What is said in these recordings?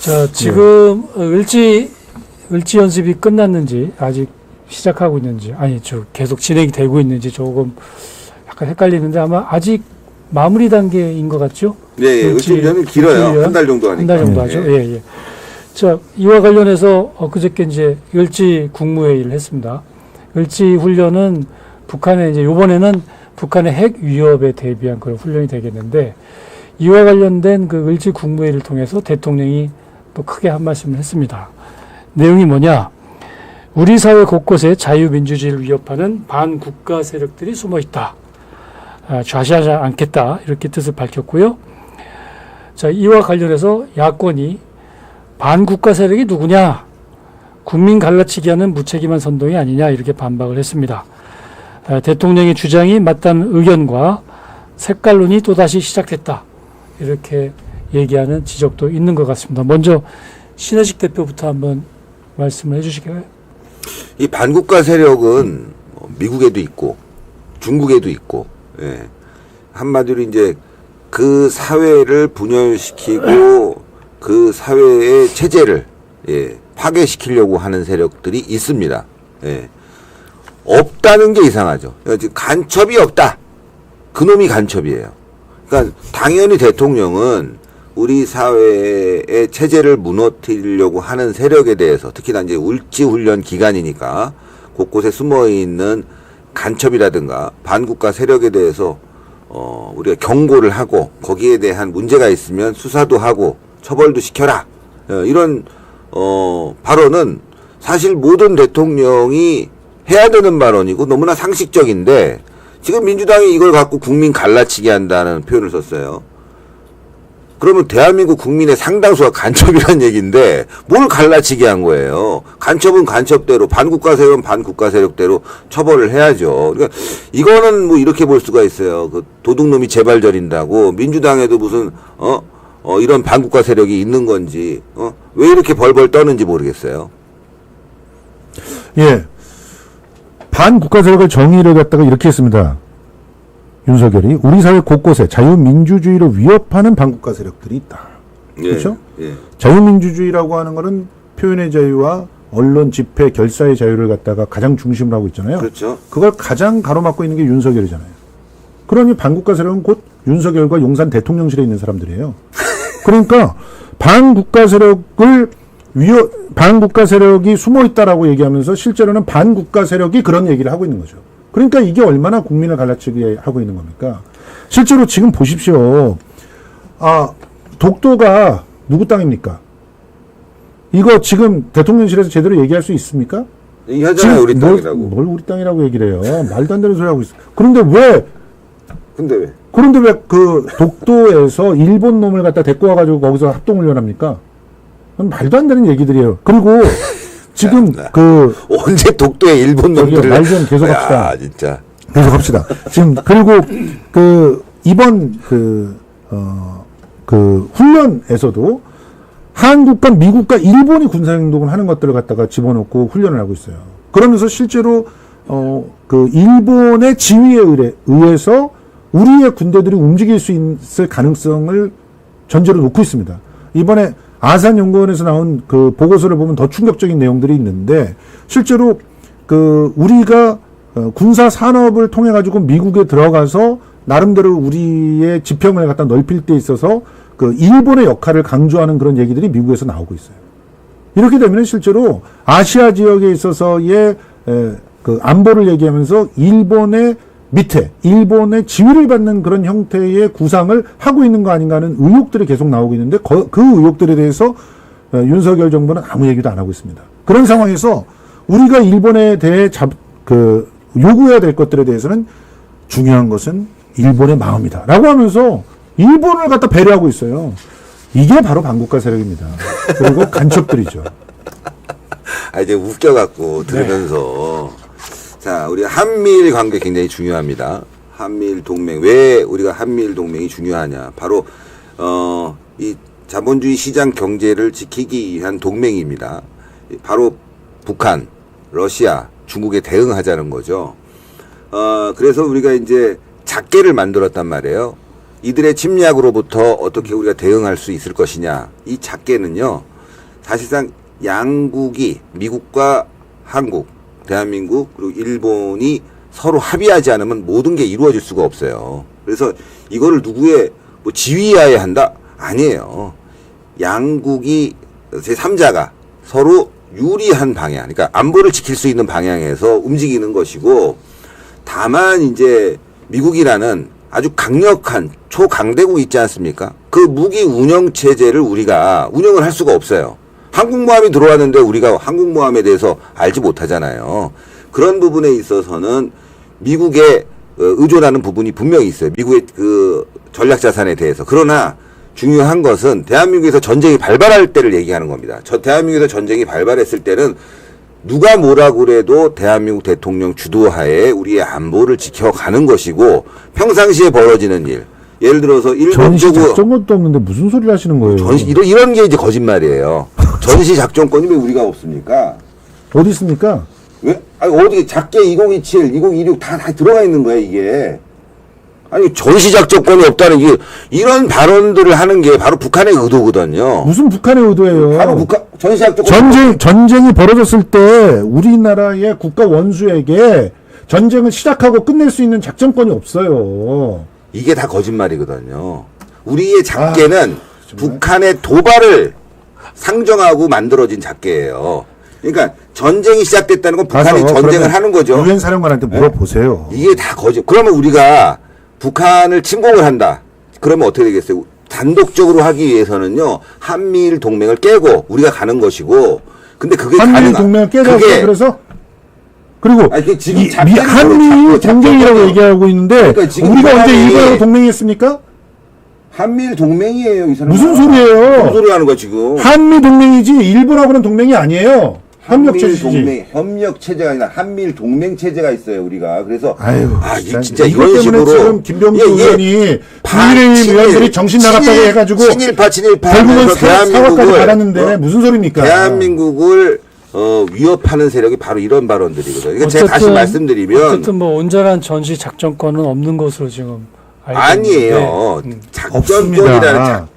자, 지금 을지 연습이 끝났는지 아직 시작하고 있는지 아니 계속 진행이 되고 있는지 조금 약간 헷갈리는데 아마 아직 마무리 단계인 것 같죠? 네, 을지훈련은 길어요. 한 달 정도 하니까. 한 달 정도 하죠. 예. 자, 이와 관련해서 그저께 이제 을지 국무회의를 했습니다. 을지 훈련은 북한의 이제 이번에는 북한의 핵 위협에 대비한 그런 훈련이 되겠는데 이와 관련된 그 을지 국무회의를 통해서 대통령이 또 크게 한 말씀을 했습니다. 내용이 뭐냐? 우리 사회 곳곳에 자유민주주의를 위협하는 반국가 세력들이 숨어 있다. 좌시하지 않겠다. 이렇게 뜻을 밝혔고요. 자, 이와 관련해서 야권이 반국가 세력이 누구냐? 국민 갈라치기 하는 무책임한 선동이 아니냐? 이렇게 반박을 했습니다. 대통령의 주장이 맞다는 의견과 색깔론이 또다시 시작됐다. 이렇게 얘기하는 지적도 있는 것 같습니다. 먼저 신혜식 대표부터 한번 말씀을 해주시겠어요? 이 반국가 세력은 미국에도 있고 중국에도 있고, 예. 한마디로 이제 그 사회를 분열시키고 그 사회의 체제를 파괴시키려고 하는 세력들이 있습니다. 예. 없다는 게 이상하죠. 간첩이 없다. 그놈이 간첩이에요. 그러니까 당연히 대통령은 우리 사회의 체제를 무너뜨리려고 하는 세력에 대해서 특히나 이제 을지훈련 기간이니까 곳곳에 숨어있는 간첩이라든가 반국가 세력에 대해서 우리가 경고를 하고 거기에 대한 문제가 있으면 수사도 하고 처벌도 시켜라. 이런 발언은 사실 모든 대통령이 해야 되는 발언이고 너무나 상식적인데 지금 민주당이 이걸 갖고 국민 갈라치기 한다는 표현을 썼어요. 그러면 대한민국 국민의 상당수가 간첩이란 얘기인데 뭘 갈라치기 한 거예요. 간첩은 간첩대로, 반국가 세력은 반국가 세력대로 처벌을 해야죠. 그러니까 이거는 뭐 이렇게 볼 수가 있어요. 그 도둑놈이 재발 저린다고 민주당에도 무슨 이런 반국가 세력이 있는 건지 왜 이렇게 벌벌 떠는지 모르겠어요. 예. 반국가 세력의 정의를 갖다가 이렇게 했습니다. 윤석열이 우리 사회 곳곳에 자유민주주의를 위협하는 반국가 세력들이 있다. 그렇죠? 예. 자유민주주의라고 하는 거는 표현의 자유와 언론 집회 결사의 자유를 갖다가 가장 중심으로 하고 있잖아요. 그렇죠. 그걸 가장 가로막고 있는 게 윤석열이잖아요. 그러니 반국가 세력은 곧 윤석열과 용산 대통령실에 있는 사람들이에요. 그러니까 반국가 세력이 숨어 있다라고 얘기하면서 실제로는 반국가 세력이 그런 얘기를 하고 있는 거죠. 그러니까 이게 얼마나 국민을 갈라치게 하고 있는 겁니까? 실제로 지금 보십시오. 독도가 누구 땅입니까? 이거 지금 대통령실에서 제대로 얘기할 수 있습니까? 얘기하잖아요, 우리 땅이라고. 뭘 우리 땅이라고 얘기를 해요? 말도 안 되는 소리 하고 있어. 그런데 왜 그 독도에서 일본 놈을 갖다 데리고 와가지고 거기서 합동훈련 합니까? 그건 말도 안 되는 얘기들이에요. 그리고 지금 언제 독도에 일본 놈들을 말 좀 계속 합시다. 진짜. 계속 합시다. 지금 그리고 이번 훈련에서도 한국과 미국과 일본이 군사행동을 하는 것들을 갖다가 집어넣고 훈련을 하고 있어요. 그러면서 실제로 일본의 지휘에 의해서 우리의 군대들이 움직일 수 있을 가능성을 전제로 놓고 있습니다. 이번에 아산연구원에서 나온 그 보고서를 보면 더 충격적인 내용들이 있는데 실제로 우리가 군사 산업을 통해 가지고 미국에 들어가서 나름대로 우리의 지평을 갖다 넓힐 때 있어서 일본의 역할을 강조하는 그런 얘기들이 미국에서 나오고 있어요. 이렇게 되면 실제로 아시아 지역에 있어서의 안보를 얘기하면서 일본의 밑에 일본의 지휘를 받는 그런 형태의 구상을 하고 있는 거 아닌가 하는 의혹들이 계속 나오고 있는데 그 의혹들에 대해서 윤석열 정부는 아무 얘기도 안 하고 있습니다. 그런 상황에서 우리가 일본에 대해 요구해야 될 것들에 대해서는 중요한 것은 일본의 마음이다 라고 하면서 일본을 갖다 배려하고 있어요. 이게 바로 반국가 세력입니다. 그리고 간첩들이죠. 이제 웃겨갖고 들으면서 자, 우리 한미일 관계 굉장히 중요합니다. 한미일 동맹. 왜 우리가 한미일 동맹이 중요하냐. 바로, 이 자본주의 시장 경제를 지키기 위한 동맹입니다. 바로 북한, 러시아, 중국에 대응하자는 거죠. 그래서 우리가 이제 작계를 만들었단 말이에요. 이들의 침략으로부터 어떻게 우리가 대응할 수 있을 것이냐. 이 작계는요, 사실상 양국이 미국과 한국, 대한민국 그리고 일본이 서로 합의하지 않으면 모든 게 이루어질 수가 없어요. 그래서 이거를 누구의 뭐 지휘하에 한다? 아니에요. 양국이 제3자가 서로 유리한 방향, 그러니까 안보를 지킬 수 있는 방향에서 움직이는 것이고, 다만 이제 미국이라는 아주 강력한 초강대국 있지 않습니까? 그 무기 운영 체제를 우리가 운영을 할 수가 없어요. 한국모함이 들어왔는데 우리가 한국모함에 대해서 알지 못하잖아요. 그런 부분에 있어서는 미국에 의존하는 부분이 분명히 있어요. 미국의 그 전략자산에 대해서. 그러나 중요한 것은 대한민국에서 전쟁이 발발할 때를 얘기하는 겁니다. 대한민국에서 전쟁이 발발했을 때는 누가 뭐라 그래도 대한민국 대통령 주도하에 우리의 안보를 지켜가는 것이고, 평상시에 벌어지는 일, 예를 들어서 일본 전시 쪽으로 작전권도 없는데 무슨 소리를 하시는 거예요? 이런 게 이제 거짓말이에요. 전시 작전권이 왜 우리가 없습니까? 어디 있습니까? 왜? 아니, 어디 작게 2027, 2026 다 들어가 있는 거야, 이게. 아니, 전시 작전권이 없다는 이런 발언들을 하는 게 바로 북한의 의도거든요. 무슨 북한의 의도예요? 바로 북한 전시 작전권. 전쟁이 벌어졌을 때 우리나라의 국가 원수에게 전쟁을 시작하고 끝낼 수 있는 작전권이 없어요. 이게 다 거짓말이거든요. 우리의 작계는 북한의 도발을 상정하고 만들어진 작계예요. 그러니까 전쟁이 시작됐다는 건 북한이 전쟁을 하는 거죠. 유엔 사령관한테 물어보세요. 이게 다 거짓. 그러면 우리가 북한을 침공을 한다. 그러면 어떻게 되겠어요? 단독적으로 하기 위해서는요, 한미일 동맹을 깨고 우리가 가는 것이고, 근데 그게 한미일 동맹을 깨자고 그래서 그리고 아니, 지금 한미일 동맹이라고 얘기하고 있는데, 그러니까 우리가 언제 일본하고 동맹했습니까? 한미일 동맹이에요, 이 사람. 무슨 소리예요? 무슨 소리 하는 거야 지금? 한미 동맹이지 일본하고는 동맹이 아니에요. 협력 체제지. 협력 체제가 아니라 한미일 동맹 체제가 있어요, 우리가. 그래서 이게 진짜 이것 이런 때문에 식으로 지금 김병주 의원이 국민의힘 의원들이 정신 나갔다고 해가지고 친일파 결국은 사과까지 받았는데 무슨 소리입니까? 대한민국을 위협하는 세력이 바로 이런 발언들이거든요. 그러니까 제가 다시 말씀드리면 어쨌든 뭐 온전한 전시 작전권은 없는 것으로 지금 아니에요.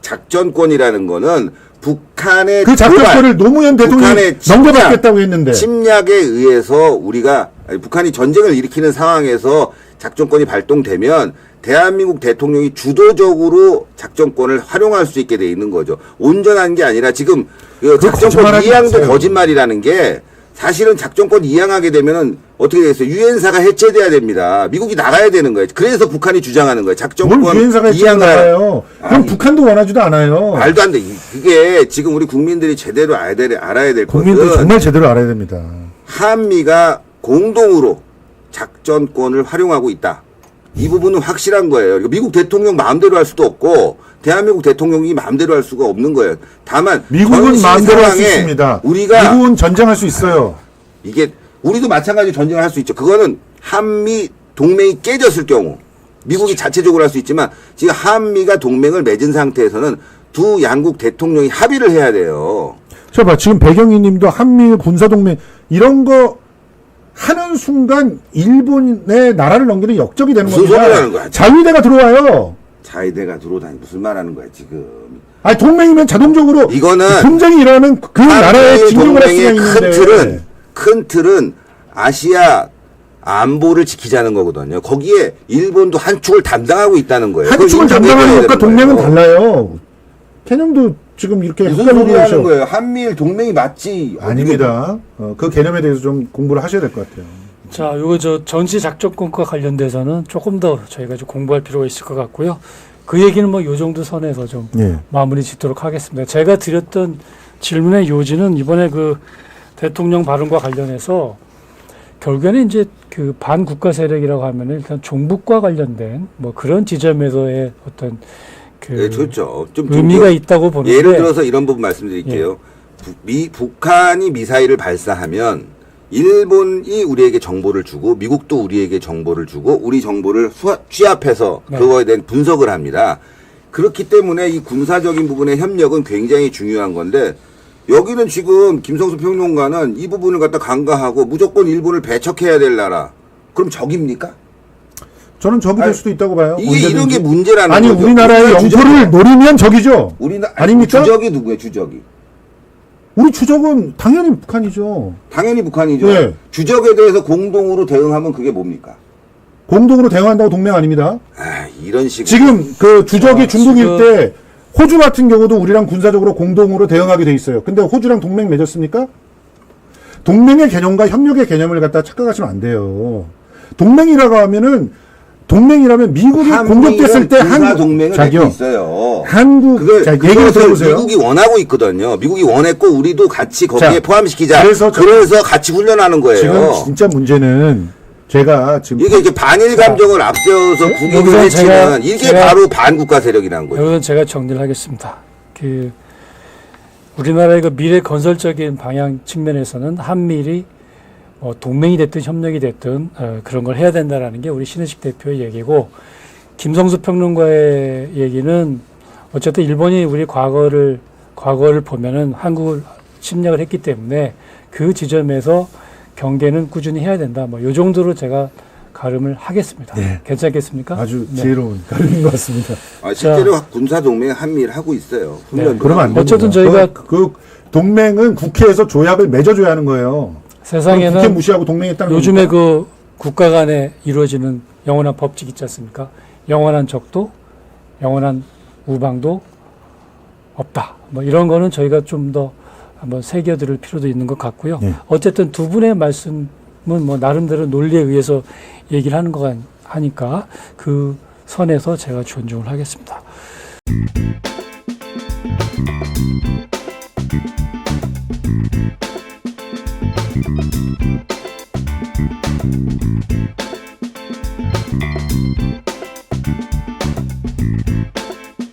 작전권이라는 거는 북한의 그 작전권을 노무현 대통령이 넘겨받겠다고 했는데 침략에 의해서 우리가 북한이 전쟁을 일으키는 상황에서 작전권이 발동되면 대한민국 대통령이 주도적으로 작전권을 활용할 수 있게 돼 있는 거죠. 온전한 게 아니라 지금 작전권 이양도 거짓말이라는 게, 사실은 작전권 이양하게 되면은 어떻게 되겠어요? 유엔사가 해체돼야 됩니다. 미국이 나가야 되는 거예요. 그래서 북한이 주장하는 거예요. 작전권 뭘 유엔사가 이양을. 그럼 북한도 원하지도 않아요. 말도 안 돼. 그게 지금 우리 국민들이 제대로 알아야 될 국민들 것은, 정말 제대로 알아야 됩니다. 한미가 공동으로 작전권을 활용하고 있다. 이 부분은 확실한 거예요. 미국 대통령 마음대로 할 수도 없고 대한민국 대통령이 마음대로 할 수가 없는 거예요. 다만 미국은 마음대로 할 수 있습니다. 미국은 전쟁할 수 있어요. 이게 우리도 마찬가지로 전쟁을 할 수 있죠. 그거는 한미 동맹이 깨졌을 경우 미국이 자체적으로 할 수 있지만, 지금 한미가 동맹을 맺은 상태에서는 두 양국 대통령이 합의를 해야 돼요. 봐, 지금 백영희 님도 한미일 군사동맹 이런 거 하는 순간 일본의 나라를 넘기는 역적이 되는 겁니다. 무슨 소리 하는 거야? 자위대가 들어와요. 자위대가 들어오다니 무슨 말 하는 거야 지금. 아니, 동맹이면 자동적으로 이거는 분쟁이 일어나는 그 나라에 진격을 할 수가 있는데, 큰 틀은 아시아 안보를 지키자는 거거든요. 거기에 일본도 한 축을 담당하고 있다는 거예요. 한 축을 담당하는 것과 동맹은 달라요. 개념도 지금 이렇게 무슨 소리 하는 거예요? 한미일 동맹이 맞지? 아닙니다. 그 개념에 대해서 좀 공부를 하셔야 될 것 같아요. 자, 요거 전시 작전권과 관련돼서는 조금 더 저희가 좀 공부할 필요가 있을 것 같고요. 그 얘기는 뭐 요 정도 선에서 좀 마무리 짓도록 하겠습니다. 제가 드렸던 질문의 요지는 이번에 그 대통령 발언과 관련해서 결국에는 이제 그 반국가 세력이라고 하면 일단 종북과 관련된 뭐 그런 지점에서의 어떤 그 좋죠. 좀 의미가 있다고 보는데, 예를 들어서 이런 부분 말씀드릴게요. 북한이 미사일을 발사하면 일본이 우리에게 정보를 주고 미국도 우리에게 정보를 주고 우리 정보를 취합해서 그거에 대한 분석을 합니다. 그렇기 때문에 이 군사적인 부분의 협력은 굉장히 중요한 건데, 여기는 지금 김성수 평론가는 이 부분을 갖다 간과하고 무조건 일본을 배척해야 될 나라. 그럼 적입니까? 저는 적이 될 수도 있다고 봐요. 이게 이런 게 문제라는 거죠. 아니, 우리나라의 영토를 노리면 적이죠. 아닙니까? 주적이 누구예요, 주적이? 우리 주적은 당연히 북한이죠. 당연히 북한이죠. 네. 주적에 대해서 공동으로 대응하면 그게 뭡니까? 공동으로 대응한다고 동맹 아닙니다. 아, 이런 식으로. 지금 그 주적이 중국일 지금- 때 호주 같은 경우도 우리랑 군사적으로 공동으로 대응하게 돼 있어요. 근데 호주랑 동맹 맺었습니까? 동맹의 개념과 협력의 개념을 갖다 착각하시면 안 돼요. 동맹이라면 미국이 공격됐을 때 한국 동맹을 맺고 자기요. 있어요. 한국 자, 얘기를 그것을 들어보세요. 미국이 원하고 있거든요. 미국이 원했고 우리도 같이 거기에 자, 포함시키자. 그래서 그래서 같이 훈련하는 거예요. 지금 진짜 문제는 제가 지금 이게 이제 반일 감정을 앞세워서 국익을 여기서 해치는 이게 제가- 바로 반국가 세력이라는 거예요. 여기서 제가 정리를 하겠습니다. 그 우리나라의 그 미래 건설적인 방향 측면에서는 한미일이 동맹이 됐든 협력이 됐든 그런 걸 해야 된다라는 게 우리 신의식 대표의 얘기고, 김성수 평론가의 얘기는 어쨌든 일본이 우리 과거를 보면은 한국을 침략을 했기 때문에 그 지점에서 경계는 꾸준히 해야 된다. 뭐 요 정도로 제가 가름을 하겠습니다. 네. 괜찮겠습니까? 아주 네. 지혜로운 가르인 것 같습니다. 실제로 군사 동맹 한미일 하고 있어요. 훈련도 그러면 안 하고. 됩니다. 어쨌든 저희가 그 동맹은 국회에서 조약을 맺어줘야 하는 거예요. 국회 세상에는 무시하고 동맹했다는 요즘에 겁니까? 그 국가 간에 이루어지는 영원한 법칙 있지 않습니까? 영원한 적도, 영원한 우방도 없다. 뭐 이런 거는 저희가 좀 더 한번 새겨들을 필요도 있는 것 같고요. 네. 어쨌든 두 분의 말씀은 뭐 나름대로 논리에 의해서 얘기를 하는 거 하니까 그 선에서 제가 존중을 하겠습니다.